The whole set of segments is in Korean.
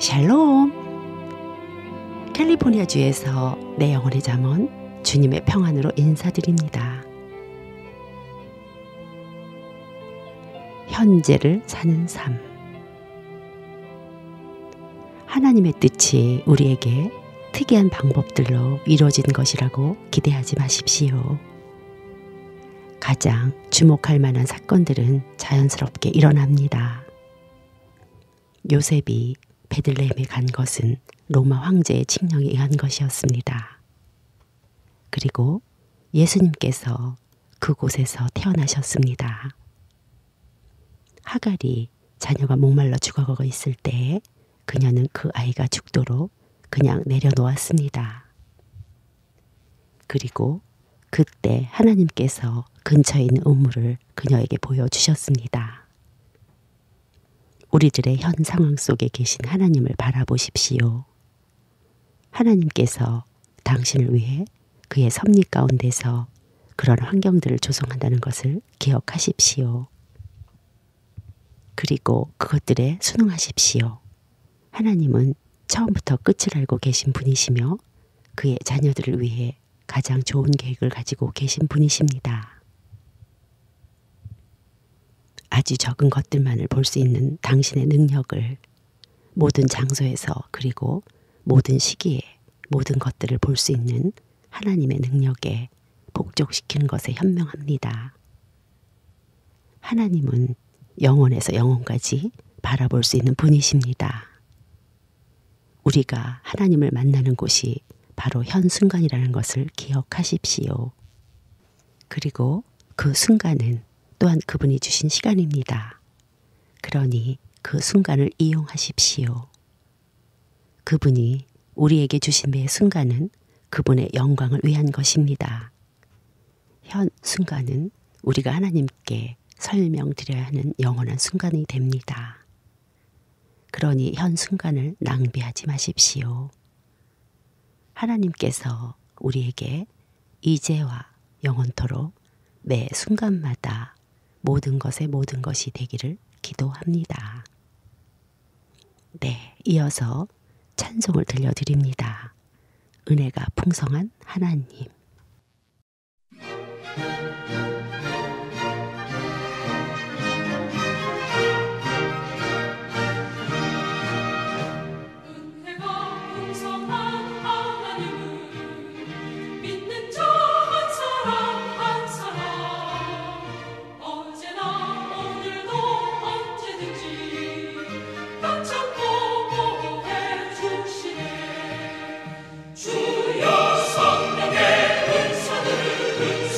샬롬! 캘리포니아주에서 내 영혼의 잠언 주님의 평안으로 인사드립니다. 현재를 사는 삶. 하나님의 뜻이 우리에게 특이한 방법들로 이루어진 것이라고 기대하지 마십시오. 가장 주목할 만한 사건들은 자연스럽게 일어납니다. 요셉이 베들레헴에 간 것은 로마 황제의 칙령에 의한 것이었습니다. 그리고 예수님께서 그곳에서 태어나셨습니다. 하갈이 자녀가 목말라 죽어가고 있을 때에 그녀는 그 아이가 죽도록 그냥 내려놓았습니다. 그리고 그때 하나님께서 근처에 있는 우물을 그녀에게 보여주셨습니다. 우리들의 현 상황 속에 계신 하나님을 바라보십시오. 하나님께서 당신을 위해 그의 섭리 가운데서 그런 환경들을 조성한다는 것을 기억하십시오. 그리고 그것들에 순응하십시오. 하나님은 처음부터 끝을 알고 계신 분이시며 그의 자녀들을 위해 가장 좋은 계획을 가지고 계신 분이십니다. 아주 적은 것들만을 볼 수 있는 당신의 능력을 모든 장소에서 그리고 모든 시기에 모든 것들을 볼 수 있는 하나님의 능력에 복종시키는 것에 현명합니다. 하나님은 영원에서 영원까지 바라볼 수 있는 분이십니다. 우리가 하나님을 만나는 곳이 바로 현 순간이라는 것을 기억하십시오. 그리고 그 순간은 또한 그분이 주신 시간입니다. 그러니 그 순간을 이용하십시오. 그분이 우리에게 주신 매 순간은 그분의 영광을 위한 것입니다. 현 순간은 우리가 하나님께 설명드려야 하는 영원한 순간이 됩니다. 그러니 현 순간을 낭비하지 마십시오. 하나님께서 우리에게 이제와 영원토록 매 순간마다 모든 것의 모든 것이 되기를 기도합니다. 네, 이어서 찬송을 들려드립니다. 은혜가 풍성한 하나님. 주여 성령의 은사를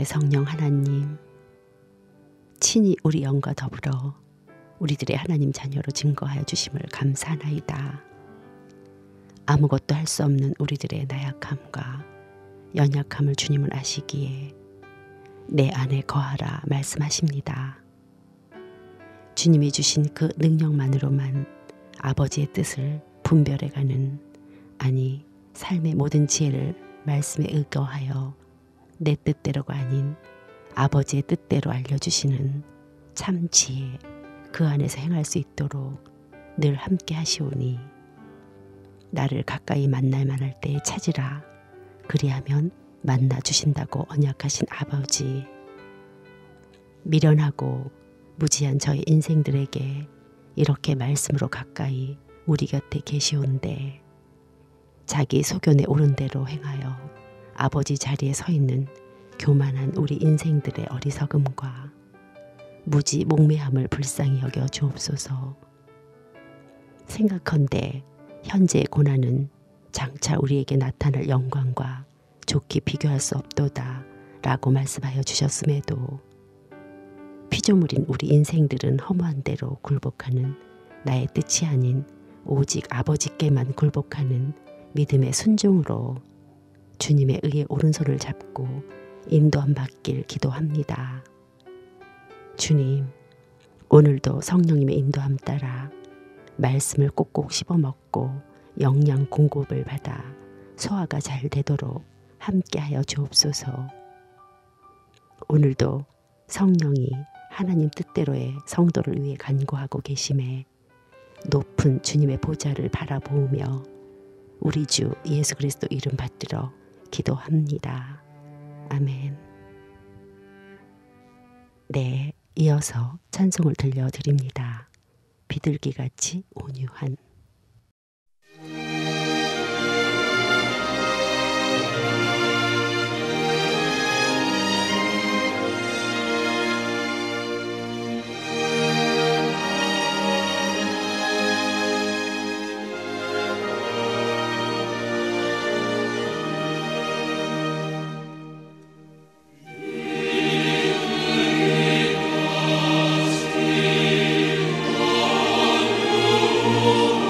네, 성령 하나님, 친히 우리 영과 더불어 우리들의 하나님 자녀로 증거하여 주심을 감사하나이다. 아무것도 할 수 없는 우리들의 나약함과 연약함을 주님은 아시기에 내 안에 거하라 말씀하십니다. 주님이 주신 그 능력만으로만 아버지의 뜻을 분별해가는, 아니 삶의 모든 지혜를 말씀에 의거하여 내 뜻대로가 아닌 아버지의 뜻대로 알려주시는 참 지혜, 그 안에서 행할 수 있도록 늘 함께 하시오니 나를 가까이 만날 만할 때에 찾으라. 그리하면 만나 주신다고 언약하신 아버지, 미련하고 무지한 저희 인생들에게 이렇게 말씀으로 가까이 우리 곁에 계시온데 자기 소견에 오른 대로 행하여 아버지 자리에 서 있는 교만한 우리 인생들의 어리석음과 무지 목매함을 불쌍히 여겨 주옵소서. 생각컨대 현재의 고난은 장차 우리에게 나타날 영광과 좋게 비교할 수 없도다 라고 말씀하여 주셨음에도 피조물인 우리 인생들은 허무한 대로 굴복하는 나의 뜻이 아닌 오직 아버지께만 굴복하는 믿음의 순종으로 주님의 의의 오른손을 잡고 인도함 받길 기도합니다. 주님, 오늘도 성령님의 인도함 따라 말씀을 꼭꼭 씹어먹고 영양 공급을 받아 소화가 잘 되도록 함께하여 주옵소서. 오늘도 성령이 하나님 뜻대로의 성도를 위해 간구하고 계심에 높은 주님의 보좌를 바라보며 우리 주 예수 그리스도 이름 받들어 기도합니다. 아멘. 네, 이어서 찬송을 들려드립니다. 비둘기같이 온유한. Oh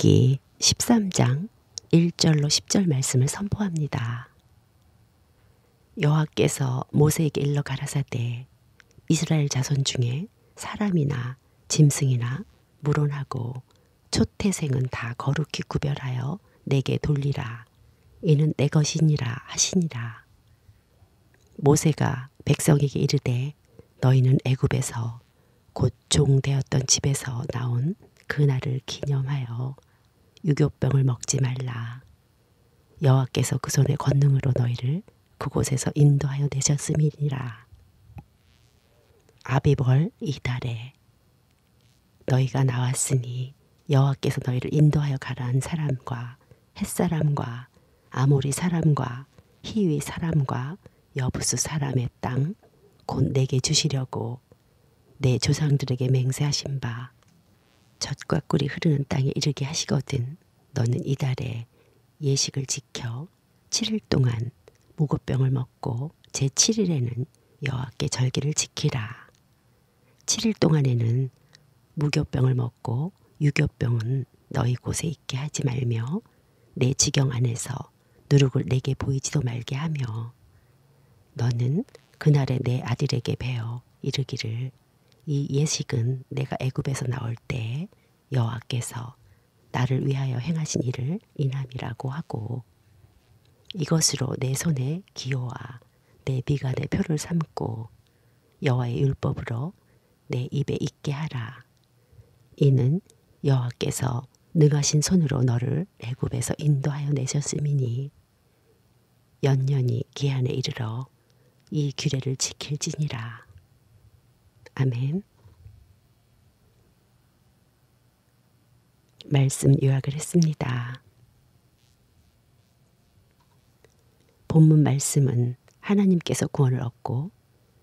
출애굽기 13장 1절로 10절 말씀을 선포합니다. 여호와께서 모세에게 일러 가라사대 이스라엘 자손 중에 사람이나 짐승이나 물론하고 초태생은 다 거룩히 구별하여 내게 돌리라. 이는 내 것이니라 하시니라. 모세가 백성에게 이르되 너희는 애굽에서 곧 종되었던 집에서 나온 그날을 기념하여 유교병을 먹지 말라. 여호와께서 그 손의 권능으로 너희를 그곳에서 인도하여 내셨음이니라. 아비벌 이달에 너희가 나왔으니 여호와께서 너희를 인도하여 가라한 사람과 햇사람과 아모리 사람과 히위 사람과 여부수 사람의 땅 곧 내게 주시려고 내 조상들에게 맹세하신 바 젖과 꿀이 흐르는 땅에 이르게 하시거든 너는 이달에 예식을 지켜 7일 동안 무고병을 먹고 제7일에는 여호와께 절기를 지키라. 7일 동안에는 무교병을 먹고 유교병은 너희 곳에 있게 하지 말며 내 지경 안에서 누룩을 내게 보이지도 말게 하며 너는 그날에 내 아들에게 배어 이르기를 이 예식은 내가 애굽에서 나올 때 여호와께서 나를 위하여 행하신 일을 인함이라고 하고 이것으로 내 손에 기호와 내 비간의 표를 삼고 여호와의 율법으로 내 입에 있게 하라. 이는 여호와께서 능하신 손으로 너를 애굽에서 인도하여 내셨음이니 연년이 기한에 이르러 이 규례를 지킬지니라. 아멘. 말씀 요약을 했습니다. 본문 말씀은 하나님께서 구원을 얻고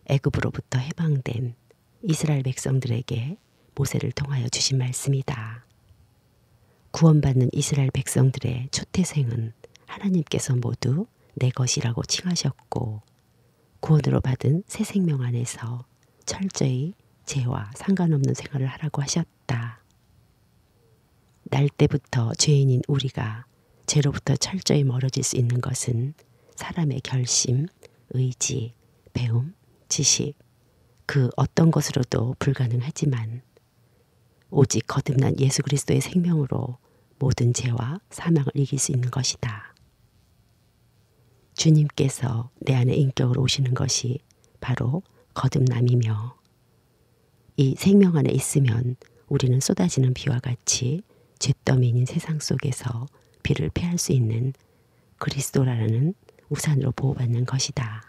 애굽으로부터 해방된 이스라엘 백성들에게 모세를 통하여 주신 말씀이다. 구원받는 이스라엘 백성들의 초태생은 하나님께서 모두 내 것이라고 칭하셨고 구원으로 받은 새 생명 안에서 철저히 죄와 상관없는 생활을 하라고 하셨다. 날 때부터 죄인인 우리가 죄로부터 철저히 멀어질 수 있는 것은 사람의 결심, 의지, 배움, 지식, 그 어떤 것으로도 불가능하지만 오직 거듭난 예수 그리스도의 생명으로 모든 죄와 사망을 이길 수 있는 것이다. 주님께서 내 안에 인격으로 오시는 것이 바로 거듭남이며 이 생명 안에 있으면 우리는 쏟아지는 비와 같이 잿더미인 세상 속에서 비를 피할 수 있는 그리스도라는 우산으로 보호받는 것이다.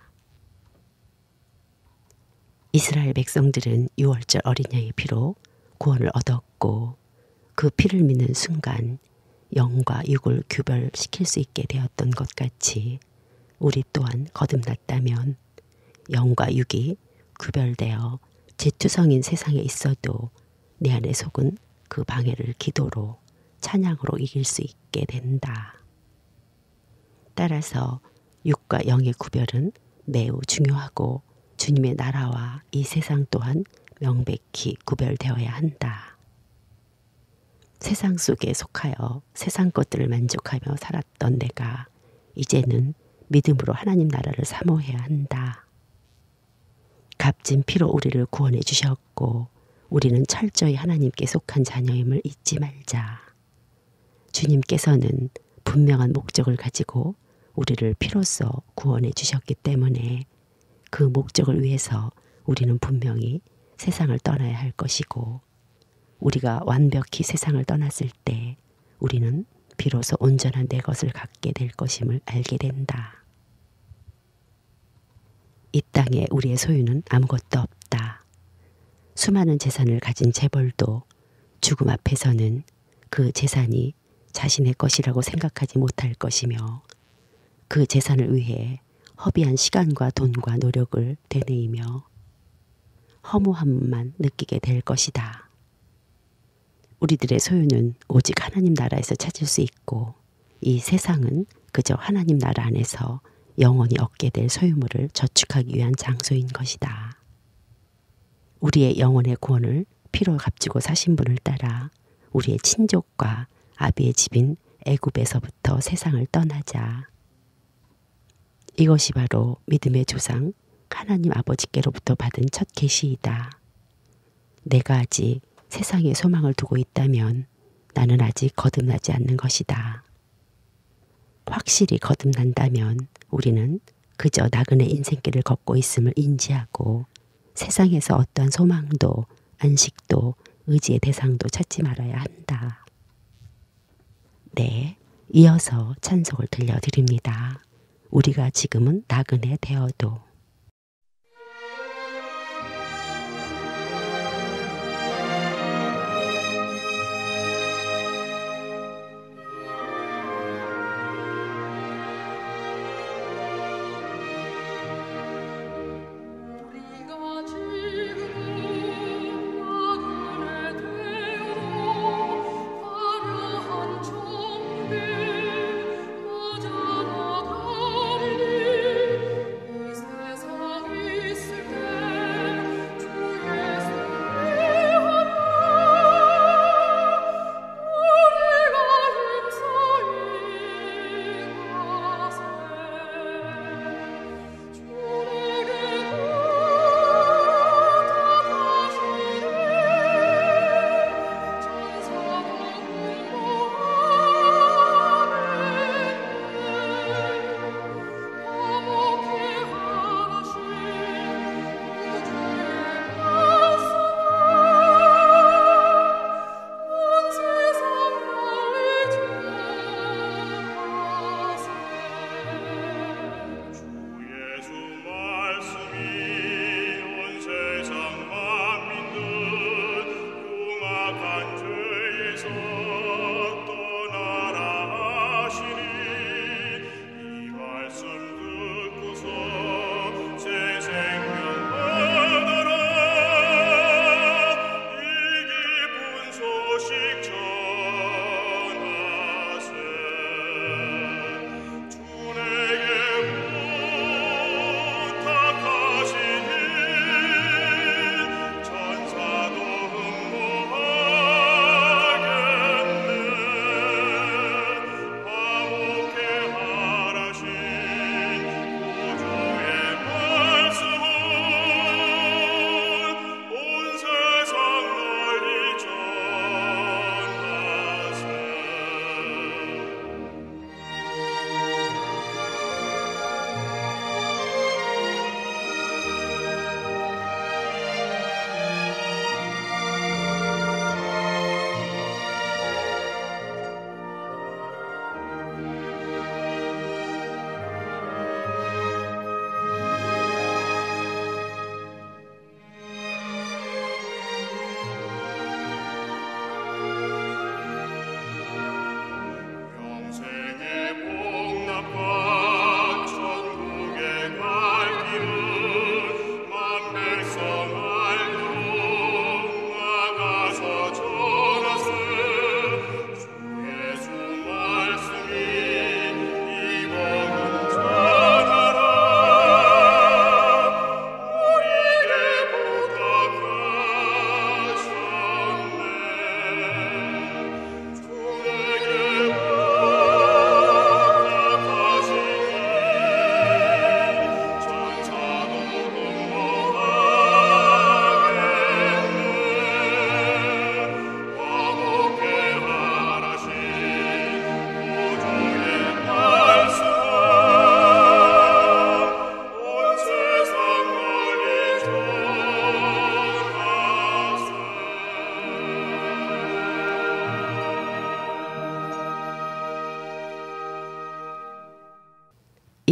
이스라엘 백성들은 6월절 어린 양의 피로 구원을 얻었고 그 피를 믿는 순간 영과 육을 구별시킬 수 있게 되었던 것 같이 우리 또한 거듭났다면 영과 육이 구별되어 재투성인 세상에 있어도 내 안의 속은 그 방해를 기도로 찬양으로 이길 수 있게 된다. 따라서 육과 영의 구별은 매우 중요하고 주님의 나라와 이 세상 또한 명백히 구별되어야 한다. 세상 속에 속하여 세상 것들을 만족하며 살았던 내가 이제는 믿음으로 하나님 나라를 사모해야 한다. 값진 피로 우리를 구원해 주셨고 우리는 철저히 하나님께 속한 자녀임을 잊지 말자. 주님께서는 분명한 목적을 가지고 우리를 피로써 구원해 주셨기 때문에 그 목적을 위해서 우리는 분명히 세상을 떠나야 할 것이고 우리가 완벽히 세상을 떠났을 때 우리는 비로소 온전한 내 것을 갖게 될 것임을 알게 된다. 이 땅에 우리의 소유는 아무것도 없다. 수많은 재산을 가진 재벌도 죽음 앞에서는 그 재산이 자신의 것이라고 생각하지 못할 것이며 그 재산을 위해 허비한 시간과 돈과 노력을 되뇌이며 허무함만 느끼게 될 것이다. 우리들의 소유는 오직 하나님 나라에서 찾을 수 있고 이 세상은 그저 하나님 나라 안에서 영원히 얻게 될 소유물을 저축하기 위한 장소인 것이다. 우리의 영혼의 구원을 피로 값지고 사신 분을 따라 우리의 친족과 아비의 집인 애굽에서부터 세상을 떠나자. 이것이 바로 믿음의 조상 하나님 아버지께로부터 받은 첫 계시이다. 내가 아직 세상에 소망을 두고 있다면 나는 아직 거듭나지 않는 것이다. 확실히 거듭난다면 우리는 그저 나그네 인생길을 걷고 있음을 인지하고 세상에서 어떠한 소망도 안식도 의지의 대상도 찾지 말아야 한다. 네, 이어서 찬송을 들려드립니다. 우리가 지금은 나그네 되어도.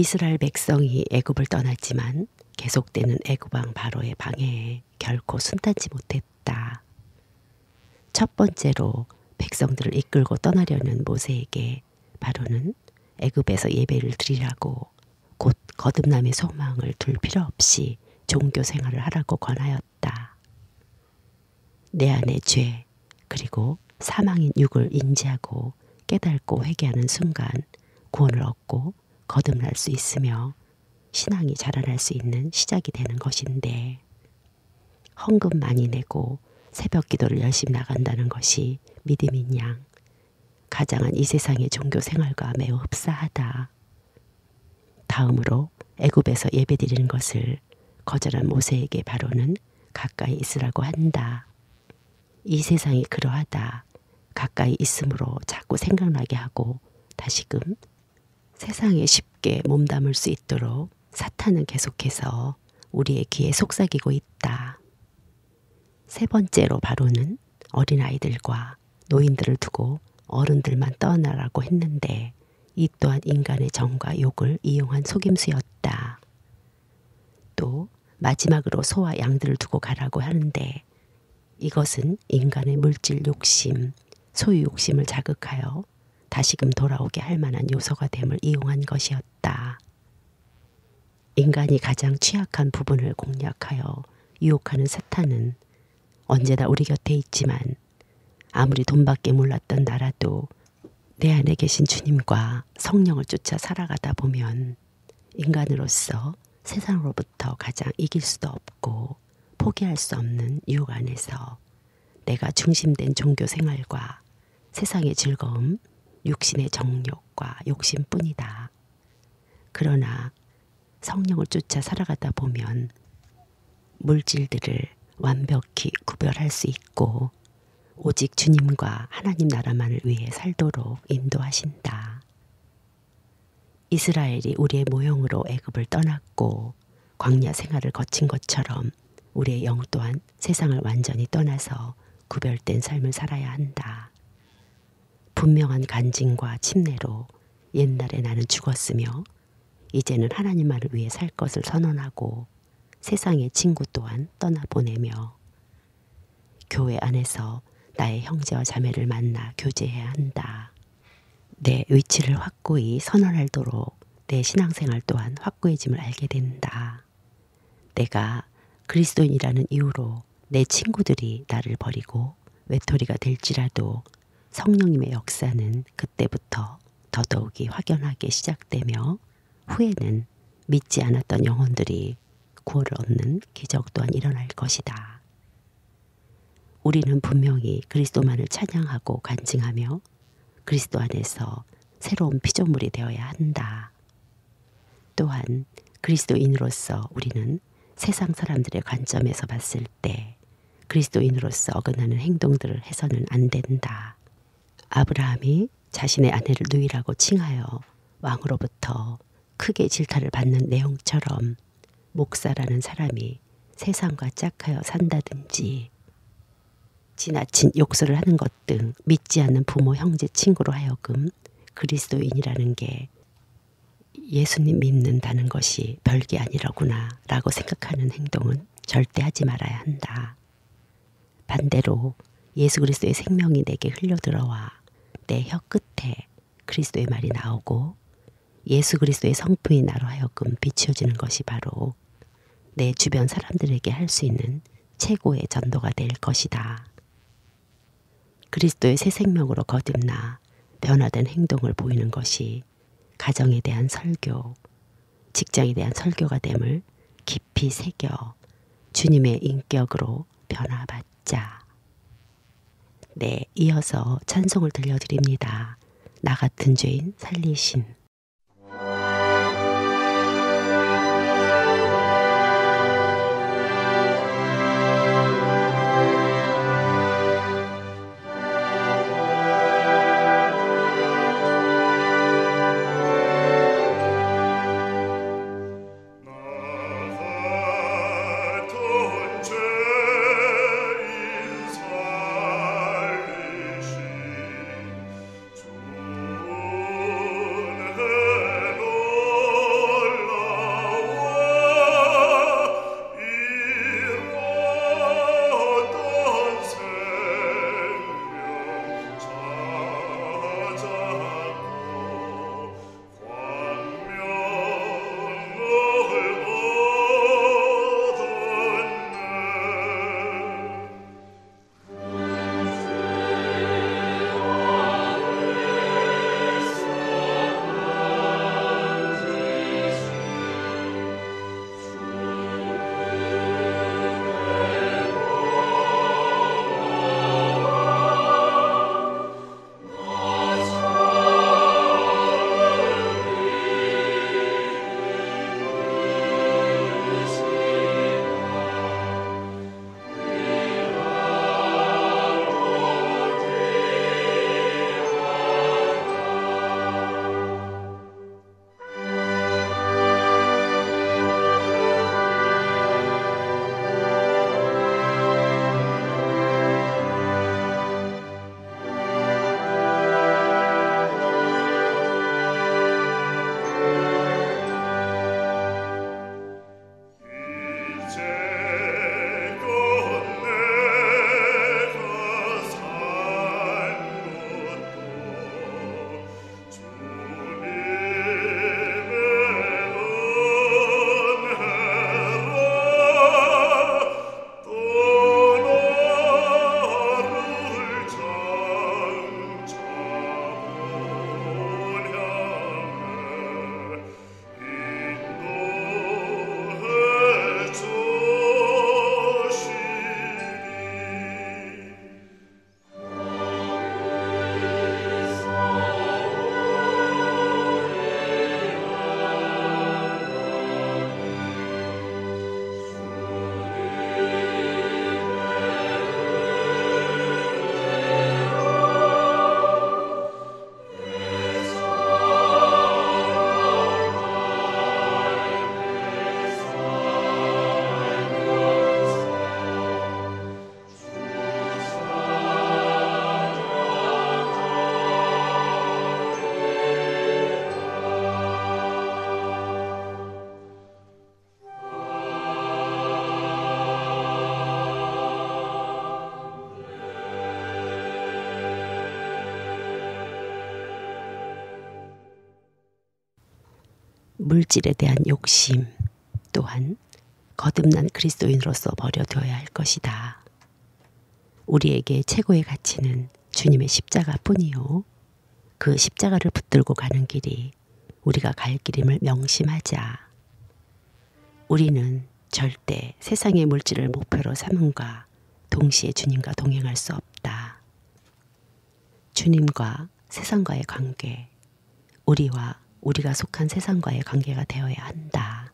이스라엘 백성이 애굽을 떠났지만 계속되는 애굽 왕 바로의 방해에 결코 순탄치 못했다. 첫 번째로 백성들을 이끌고 떠나려는 모세에게 바로는 애굽에서 예배를 드리라고 곧 거듭남의 소망을 둘 필요 없이 종교 생활을 하라고 권하였다. 내 안의 죄 그리고 사망인 육을 인지하고 깨닫고 회개하는 순간 구원을 얻고 거듭날 수 있으며 신앙이 자라날 수 있는 시작이 되는 것인데 헌금 많이 내고 새벽 기도를 열심히 나간다는 것이 믿음인 양 가장한 이 세상의 종교 생활과 매우 흡사하다. 다음으로 애굽에서 예배드리는 것을 거절한 모세에게 바로는 가까이 있으라고 한다. 이 세상이 그러하다. 가까이 있으므로 자꾸 생각나게 하고 다시금 세상에 쉽게 몸담을 수 있도록 사탄은 계속해서 우리의 귀에 속삭이고 있다. 세 번째로 바로는 어린아이들과 노인들을 두고 어른들만 떠나라고 했는데 이 또한 인간의 정과 욕을 이용한 속임수였다. 또 마지막으로 소와 양들을 두고 가라고 하는데 이것은 인간의 물질 욕심, 소유 욕심을 자극하여 다시금 돌아오게 할 만한 요소가 됨을 이용한 것이었다. 인간이 가장 취약한 부분을 공략하여 유혹하는 사탄은 언제나 우리 곁에 있지만 아무리 돈밖에 몰랐던 나라도 내 안에 계신 주님과 성령을 쫓아 살아가다 보면 인간으로서 세상으로부터 가장 이길 수도 없고 포기할 수 없는 유혹 안에서 내가 중심된 종교 생활과 세상의 즐거움, 육신의 정욕과 욕심뿐이다. 그러나 성령을 쫓아 살아가다 보면 물질들을 완벽히 구별할 수 있고 오직 주님과 하나님 나라만을 위해 살도록 인도하신다. 이스라엘이 우리의 모형으로 애굽을 떠났고 광야 생활을 거친 것처럼 우리의 영 또한 세상을 완전히 떠나서 구별된 삶을 살아야 한다. 분명한 간증과 침례로 옛날에 나는 죽었으며 이제는 하나님만을 위해 살 것을 선언하고 세상의 친구 또한 떠나보내며 교회 안에서 나의 형제와 자매를 만나 교제해야 한다. 내 위치를 확고히 선언하도록 내 신앙생활 또한 확고해짐을 알게 된다. 내가 그리스도인이라는 이유로 내 친구들이 나를 버리고 외톨이가 될지라도 성령님의 역사는 그때부터 더더욱이 확연하게 시작되며 후에는 믿지 않았던 영혼들이 구원을 얻는 기적 또한 일어날 것이다. 우리는 분명히 그리스도만을 찬양하고 간증하며 그리스도 안에서 새로운 피조물이 되어야 한다. 또한 그리스도인으로서 우리는 세상 사람들의 관점에서 봤을 때 그리스도인으로서 어긋나는 행동들을 해서는 안 된다. 아브라함이 자신의 아내를 누이라고 칭하여 왕으로부터 크게 질타를 받는 내용처럼 목사라는 사람이 세상과 짝하여 산다든지 지나친 욕설을 하는 것 등 믿지 않는 부모, 형제, 친구로 하여금 그리스도인이라는 게 예수님 믿는다는 것이 별게 아니라구나 라고 생각하는 행동은 절대 하지 말아야 한다. 반대로 예수 그리스도의 생명이 내게 흘려들어와 내 혀 끝에 그리스도의 말이 나오고 예수 그리스도의 성품이 나로 하여금 비추어지는 것이 바로 내 주변 사람들에게 할 수 있는 최고의 전도가 될 것이다. 그리스도의 새 생명으로 거듭나 변화된 행동을 보이는 것이 가정에 대한 설교, 직장에 대한 설교가 됨을 깊이 새겨 주님의 인격으로 변화받자. 네, 이어서 찬송을 들려드립니다. 나 같은 죄인 살리신. 물질에 대한 욕심 또한 거듭난 그리스도인으로서 버려두어야 할 것이다. 우리에게 최고의 가치는 주님의 십자가뿐이요. 그 십자가를 붙들고 가는 길이 우리가 갈 길임을 명심하자. 우리는 절대 세상의 물질을 목표로 삼음과 동시에 주님과 동행할 수 없다. 주님과 세상과의 관계, 우리와 우리가 속한 세상과의 관계가 되어야 한다.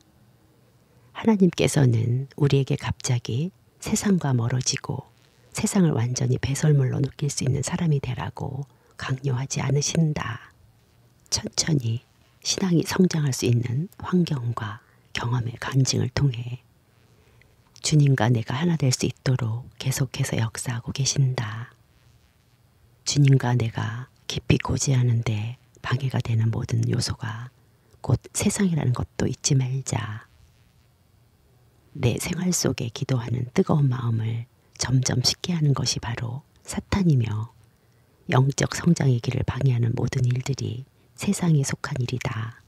하나님께서는 우리에게 갑자기 세상과 멀어지고 세상을 완전히 배설물로 느낄 수 있는 사람이 되라고 강요하지 않으신다. 천천히 신앙이 성장할 수 있는 환경과 경험의 간증을 통해 주님과 내가 하나 될 수 있도록 계속해서 역사하고 계신다. 주님과 내가 깊이 고지하는데 방해가 되는 모든 요소가 곧 세상이라는 것도 잊지 말자. 내 생활 속에 기도하는 뜨거운 마음을 점점 식게 하는 것이 바로 사탄이며 영적 성장의 길을 방해하는 모든 일들이 세상에 속한 일이다.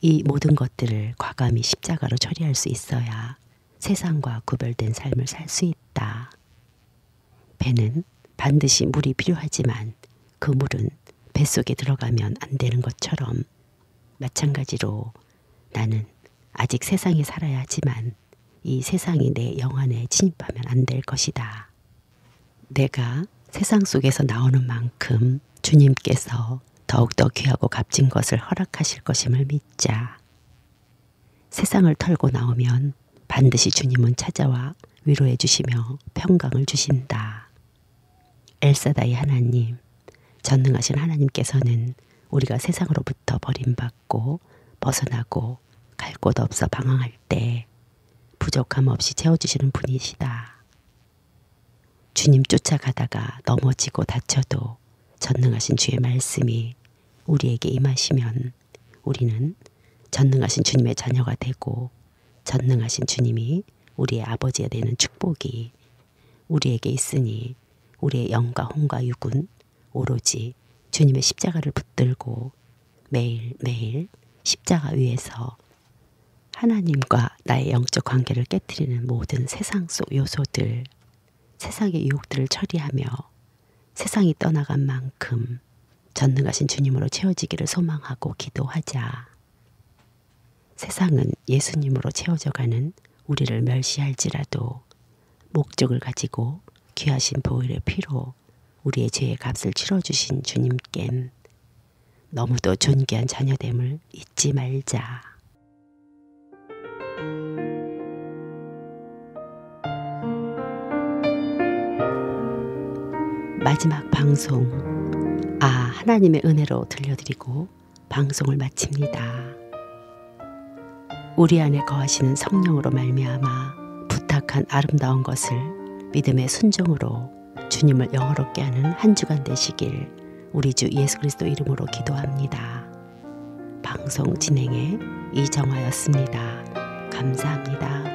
이 모든 것들을 과감히 십자가로 처리할 수 있어야 세상과 구별된 삶을 살 수 있다. 배는 반드시 물이 필요하지만 그 물은 뱃속에 들어가면 안 되는 것처럼 마찬가지로 나는 아직 세상에 살아야 하지만 이 세상이 내 영안에 침입하면 안 될 것이다. 내가 세상 속에서 나오는 만큼 주님께서 더욱더 귀하고 값진 것을 허락하실 것임을 믿자. 세상을 털고 나오면 반드시 주님은 찾아와 위로해 주시며 평강을 주신다. 엘사다이 하나님, 전능하신 하나님께서는 우리가 세상으로부터 버림받고 벗어나고 갈 곳 없어 방황할 때 부족함 없이 채워주시는 분이시다. 주님 쫓아가다가 넘어지고 다쳐도 전능하신 주의 말씀이 우리에게 임하시면 우리는 전능하신 주님의 자녀가 되고 전능하신 주님이 우리의 아버지가 되는 축복이 우리에게 있으니 우리의 영과 혼과 육은 오로지 주님의 십자가를 붙들고 매일매일 십자가 위에서 하나님과 나의 영적 관계를 깨트리는 모든 세상 속 요소들, 세상의 유혹들을 처리하며 세상이 떠나간 만큼 전능하신 주님으로 채워지기를 소망하고 기도하자. 세상은 예수님으로 채워져가는 우리를 멸시할지라도 목적을 가지고 귀하신 보혈의 피로 우리의 죄의 값을 치러주신 주님껜 너무도 존귀한 자녀됨을 잊지 말자. 마지막 방송, 하나님의 은혜로 들려드리고 방송을 마칩니다. 우리 안에 거하시는 성령으로 말미암아 부탁한 아름다운 것을 믿음의 순종으로 주님을 영화롭게 하는 한 주간 되시길 우리 주 예수 그리스도 이름으로 기도합니다. 방송 진행의 이정화였습니다. 감사합니다.